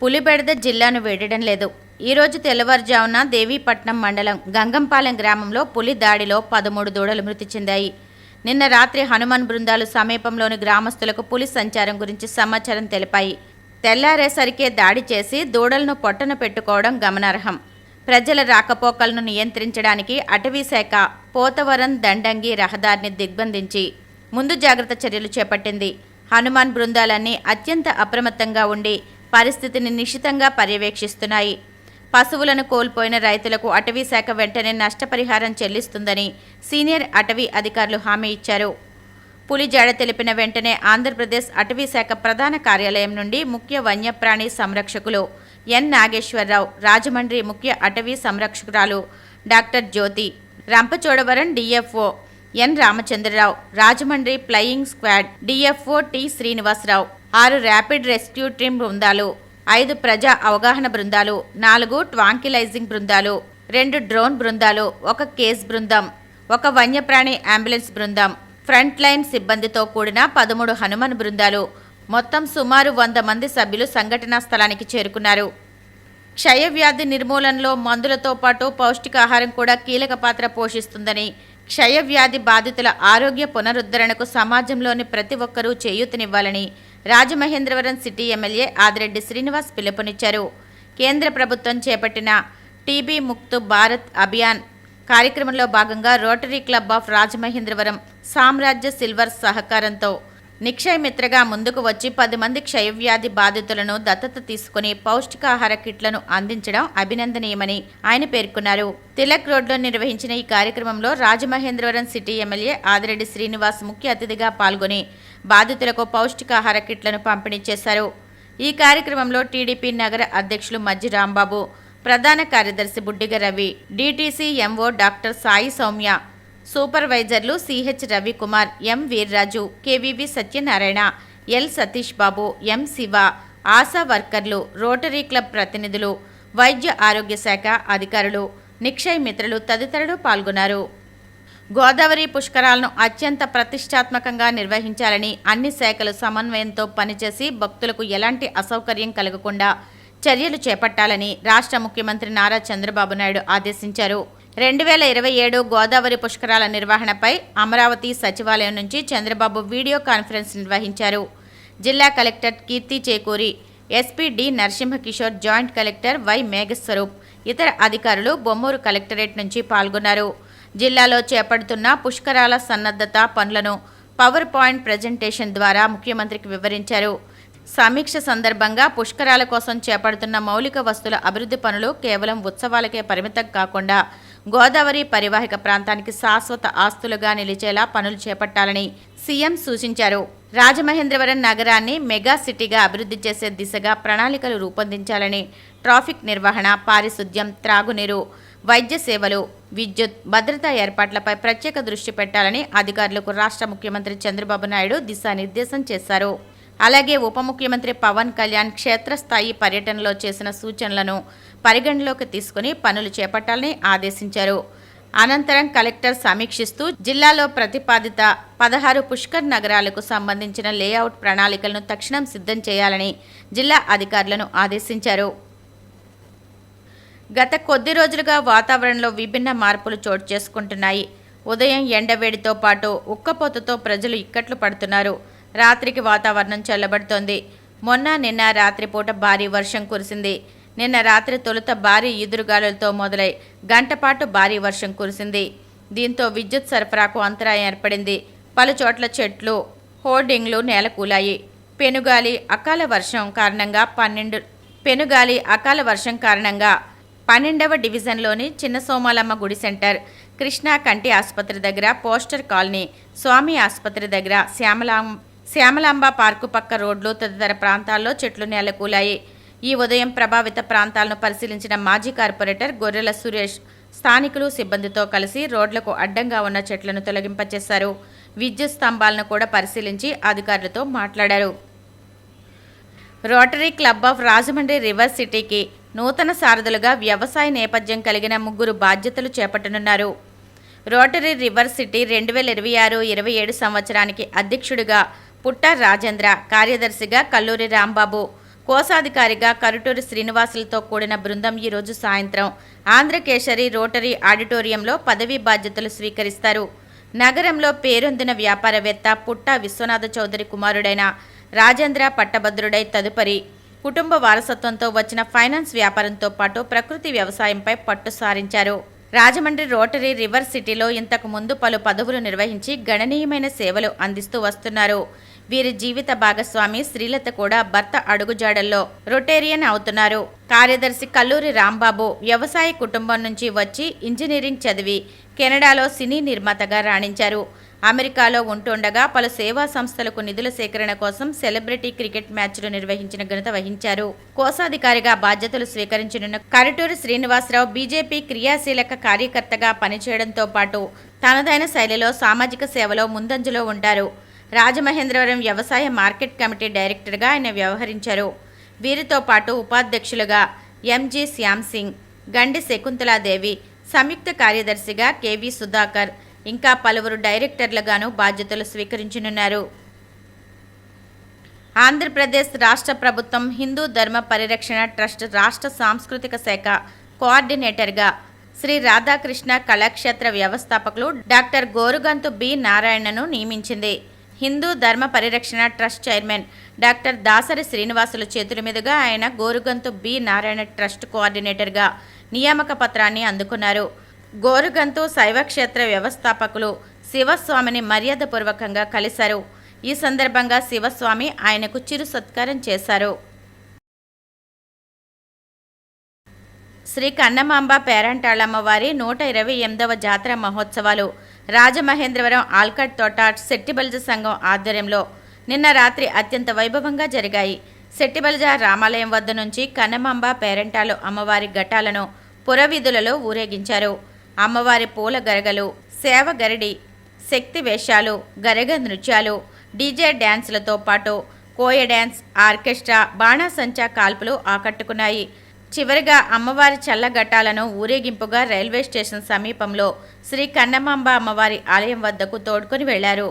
పులిబెడద జిల్లాను వీడడం లేదు. ఈరోజు తెల్లవారుజామున దేవీపట్నం మండలం గంగంపాలెం గ్రామంలో పులి దాడిలో 13 దూడలు మృతి చెందాయి. నిన్న రాత్రి హనుమాన్ బృందాలు సమీపంలోని గ్రామస్తులకు పులి సంచారం గురించి సమాచారం తెలిపాయి. తెల్లారేసరికే దాడి చేసి దూడలను పొట్టన పెట్టుకోవడం గమనార్హం. ప్రజల రాకపోకలను నియంత్రించడానికి అటవీశాఖ పోతవరం దండంగి రహదారిని దిగ్బంధించి ముందు జాగ్రత్త చర్యలు చేపట్టింది. హనుమాన్ బృందాలన్నీ అత్యంత అప్రమత్తంగా ఉండి పరిస్థితిని నిశితంగా పర్యవేక్షిస్తున్నాయి. పశువులను కోల్పోయిన రైతులకు అటవీశాఖ వెంటనే నష్టపరిహారం చెల్లిస్తుందని సీనియర్ అటవీ అధికారులు హామీ ఇచ్చారు. పులి జాడ తెలిపిన వెంటనే ఆంధ్రప్రదేశ్ అటవీశాఖ ప్రధాన కార్యాలయం నుండి ముఖ్య వన్యప్రాణి సంరక్షకులు ఎన్ నాగేశ్వరరావు, రాజమండ్రి ముఖ్య అటవీ సంరక్షకురాలు doctor Jyothi, Rampachodavaram DFO N Ramachandra Rao, Rajahmundry flying squad DFO T Srinivasa Rao, 6 rapid rescue team బృందాలు, 5 ప్రజా అవగాహన బృందాలు, 4 ట్వాంకిలైజింగ్ బృందాలు, 2 డ్రోన్ బృందాలు, 1 కేస్ బృందం, 1 వన్యప్రాణి అంబులెన్స్ బృందం, ఫ్రంట్ లైన్ సిబ్బందితో కూడిన 13 హనుమాన్ బృందాలు, మొత్తం సుమారు 100 మంది సభ్యులు సంఘటనా స్థలానికి చేరుకున్నారు. క్షయవ్యాధి నిర్మూలనలో మందులతో పాటు పౌష్టికాహారం కూడా కీలక పాత్ర పోషిస్తుందని, క్షయవ్యాధి బాధితుల ఆరోగ్య పునరుద్ధరణకు సమాజంలోని ప్రతి ఒక్కరూ చేయూతనివ్వాలని రాజమహేంద్రవరం సిటీ ఎమ్మెల్యే ఆదిరెడ్డి శ్రీనివాస్ పిలుపునిచ్చారు. కేంద్ర ప్రభుత్వం చేపట్టిన టీబీ ముక్త్ భారత్ అభియాన్ కార్యక్రమంలో భాగంగా రోటరీ క్లబ్ ఆఫ్ రాజమహేంద్రవరం సామ్రాజ్య సిల్వర్ సహకారంతో నిక్షయ్ మిత్రగా ముందుకు వచ్చి 10 మంది క్షయవ్యాధి బాధితులను దత్తత తీసుకుని పౌష్టికాహార కిట్లను అందించడం అభినందనీయమని ఆయన పేర్కొన్నారు. తిలక్ రోడ్లో నిర్వహించిన ఈ కార్యక్రమంలో రాజమహేంద్రవరం సిటీ ఎమ్మెల్యే ఆదిరెడ్డి శ్రీనివాస్ ముఖ్య అతిథిగా పాల్గొని బాధితులకు పౌష్టికాహార కిట్లను పంపిణీ చేశారు. ఈ కార్యక్రమంలో టీడీపీ నగర అధ్యక్షులు మజ్జి రాంబాబు, ప్రధాన కార్యదర్శి Buddiga Ravi, DTC MO doctor Sai Soumya, సూపర్వైజర్లు CH Ravi Kumar, M Veerraju, KVV Satyanarayana, L Satish Babu, M Siva, Asha వర్కర్లు, రోటరీ క్లబ్ ప్రతినిధులు, వైద్య ఆరోగ్య శాఖ అధికారులు, నిక్షయ్ మిత్రులు తదితరులు పాల్గొన్నారు. గోదావరి పుష్కరాలను అత్యంత ప్రతిష్టాత్మకంగా నిర్వహించాలని అన్ని శాఖలు సమన్వయంతో పనిచేసి భక్తులకు ఎలాంటి అసౌకర్యం కలగకుండా చర్యలు చేపట్టాలని రాష్ట్ర ముఖ్యమంత్రి నారా చంద్రబాబు నాయుడు ఆదేశించారు. 2027 గోదావరి పుష్కరాల నిర్వహణపై అమరావతి సచివాలయం నుంచి చంద్రబాబు వీడియో కాన్ఫరెన్స్ నిర్వహించారు. జిల్లా collector Keerthi Chekuri, SP D Narasimha Kishore, joint collector Y Megha Swaroop, ఇతర అధికారులు బొమ్మూరు కలెక్టరేట్ నుంచి పాల్గొన్నారు. జిల్లాలో చేపడుతున్న పుష్కరాల సన్నద్ధత పనులను పవర్ పాయింట్ ప్రజెంటేషన్ ద్వారా ముఖ్యమంత్రికి వివరించారు. సమీక్ష సందర్భంగా పుష్కరాల కోసం చేపడుతున్న మౌలిక వస్తువుల అభివృద్ధి పనులు కేవలం ఉత్సవాలకే పరిమితం కాకుండా గోదావరి పరివాహక ప్రాంతానికి శాశ్వత ఆస్తులుగా నిలిచేలా పనులు చేపట్టాలని సీఎం సూచించారు. రాజమహేంద్రవరం నగరాన్ని మెగా సిటీగా అభివృద్ధి చేసే దిశగా ప్రణాళికలు రూపొందించాలని, ట్రాఫిక్ నిర్వహణ, పారిశుద్ధ్యం, త్రాగునీరు, వైద్య సేవలు, విద్యుత్, భద్రతా ఏర్పాట్లపై ప్రత్యేక దృష్టి పెట్టాలని అధికారులకు రాష్ట్ర ముఖ్యమంత్రి చంద్రబాబు నాయుడు దిశానిర్దేశం చేశారు. అలాగే ఉప ముఖ్యమంత్రి పవన్ కళ్యాణ్ క్షేత్రస్థాయి పర్యటనలో చేసిన సూచనలను పరిగణలోకి తీసుకుని పనులు చేపట్టాలని ఆదేశించారు. అనంతరం కలెక్టర్ సమీక్షిస్తూ జిల్లాలో ప్రతిపాదిత 16 పుష్కర్ నగరాలకు సంబంధించిన లేఅవుట్ ప్రణాళికలను తక్షణం సిద్ధం చేయాలని జిల్లా అధికారులను ఆదేశించారు. గత కొద్ది రోజులుగా వాతావరణంలో విభిన్న మార్పులు చోటు చేసుకుంటున్నాయి. ఉదయం ఎండవేడితో పాటు ఉక్కపోతతో ప్రజలు ఇక్కట్లు పడుతున్నారు. రాత్రికి వాతావరణం చల్లబడుతోంది. నిన్న రాత్రిపూట భారీ వర్షం కురిసింది. నిన్న రాత్రి తొలుత భారీ ఈదురుగాలులతో మొదలై గంటపాటు భారీ వర్షం కురిసింది. దీంతో విద్యుత్ సరఫరాకు అంతరాయం ఏర్పడింది. పలుచోట్ల చెట్లు, హోర్డింగ్లు నేలకూలాయి. పెనుగాలి అకాల వర్షం కారణంగా 12వ డివిజన్లోని చిన్న సోమాలమ్మ గుడి సెంటర్, కృష్ణా కంటి ఆసుపత్రి దగ్గర, పోస్టర్ కాలనీ, స్వామి ఆసుపత్రి దగ్గర, శ్యామలాంబ పార్కు పక్క రోడ్లు తదితర ప్రాంతాల్లో చెట్లు నేలకూలాయి. ఈ ఉదయం ప్రభావిత ప్రాంతాలను పరిశీలించిన మాజీ కార్పొరేటర్ గొర్రెల సురేష్ స్థానికులు సిబ్బందితో కలిసి రోడ్లకు అడ్డంగా ఉన్న చెట్లను తొలగింపచేశారు. విద్యుత్ స్తంభాలను కూడా పరిశీలించి అధికారులతో మాట్లాడారు. Rotary club of Rajahmundry river సిటీకి నూతన సారథులుగా వ్యవసాయ నేపథ్యం కలిగిన 3 బాధ్యతలు చేపట్టనున్నారు. రోటరీ రివర్ సిటీ 2026-27 సంవత్సరానికి అధ్యక్షుడిగా పుట్ట రాజేంద్ర, కార్యదర్శిగా కల్లూరి రాంబాబు, కోశాధికారిగా కరుటూరి శ్రీనివాసులతో కూడిన బృందం ఈరోజు సాయంత్రం ఆంధ్రకేశరి రోటరీ ఆడిటోరియంలో పదవీ బాధ్యతలు స్వీకరిస్తారు. నగరంలో పేరొందిన వ్యాపారవేత్త పుట్ట విశ్వనాథ చౌదరి కుమారుడైన రాజేంద్ర పట్టభద్రుడై తదుపరి కుటుంబ వారసత్వంతో వచ్చిన ఫైనాన్స్ వ్యాపారంతో పాటు ప్రకృతి వ్యవసాయంపై పట్టు సారించారు. రాజమండ్రి రోటరీ రివర్ సిటీలో ఇంతకు ముందు పలు పదవులు నిర్వహించి గణనీయమైన సేవలు అందిస్తూ వస్తున్నారు. వీరి జీవిత భాగస్వామి శ్రీలత కూడా భర్త అడుగుజాడల్లో రొటేరియన్ అవుతున్నారు. కార్యదర్శి కల్లూరి రాంబాబు వ్యవసాయ కుటుంబం నుంచి వచ్చి ఇంజనీరింగ్ చదివి కెనడాలో సినీ నిర్మాతగా రాణించారు. అమెరికాలో ఉంటుండగా పలు సేవా సంస్థలకు నిధుల సేకరణ కోసం సెలబ్రిటీ క్రికెట్ మ్యాచ్లు నిర్వహించిన ఘనత వహించారు. కోశాధికారిగా బాధ్యతలు స్వీకరించనున్న కరుటూరి శ్రీనివాసరావు బీజేపీ క్రియాశీలక కార్యకర్తగా పనిచేయడంతో పాటు తనదైన శైలిలో సామాజిక సేవలో ముందంజలో ఉంటారు. రాజమహేంద్రవరం వ్యవసాయ మార్కెట్ కమిటీ డైరెక్టర్గా ఆయన వ్యవహరించారు. వీరితో పాటు ఉపాధ్యక్షులుగా ఎంజి శ్యామ్ సింగ్, గండి శకుంతలాదేవి, సంయుక్త కార్యదర్శిగా కెవి సుధాకర్, ఇంకా పలువురు డైరెక్టర్లుగాను బాధ్యతలు స్వీకరించనున్నారు. ఆంధ్రప్రదేశ్ రాష్ట్ర ప్రభుత్వం హిందూ ధర్మ పరిరక్షణ ట్రస్ట్ రాష్ట్ర సాంస్కృతిక శాఖ కోఆర్డినేటర్గా శ్రీ రాధాకృష్ణ కళాక్షేత్ర వ్యవస్థాపకులు డాక్టర్ గోరుగంతు బి నారాయణను నియమించింది. హిందూ ధర్మ పరిరక్షణ ట్రస్ట్ చైర్మన్ డాక్టర్ దాసరి శ్రీనివాసుల చేతుల మీదుగా ఆయన గోరుగంతు బి నారాయణ ట్రస్ట్ కోఆర్డినేటర్గా నియామక పత్రాన్ని అందుకున్నారు. గోరుగంతు శైవక్షేత్ర వ్యవస్థాపకులు శివస్వామిని మర్యాదపూర్వకంగా కలిశారు. ఈ సందర్భంగా శివస్వామి ఆయనకు చిరు సత్కారం చేశారు. శ్రీ కన్నమాంబ పేరంటాళమ్మవారి 128వ జాతర మహోత్సవాలు రాజమహేంద్రవరం ఆల్కట్ తోట శెట్టిబల్జ సంఘం ఆధ్వర్యంలో నిన్న రాత్రి అత్యంత వైభవంగా జరిగాయి. శెట్టిబల్జ రామాలయం వద్ద నుంచి కన్నమాంబ పేరంటాలు అమ్మవారి ఘటాలను పురవీధులలో ఊరేగించారు. అమ్మవారి పూల గరగలు, సేవ గరిడి, శక్తి వేషాలు, గరగ నృత్యాలు, డీజే డ్యాన్సులతో పాటు కోయ డ్యాన్స్, ఆర్కెస్ట్రా, బాణాసంచా కాల్పులు ఆకట్టుకున్నాయి. చివరిగా అమ్మవారి చల్లఘట్టాలను ఊరేగింపుగా రైల్వే స్టేషన్ సమీపంలో శ్రీ కన్నమాంబ అమ్మవారి ఆలయం వద్దకు తోడ్కొని వెళ్లారు.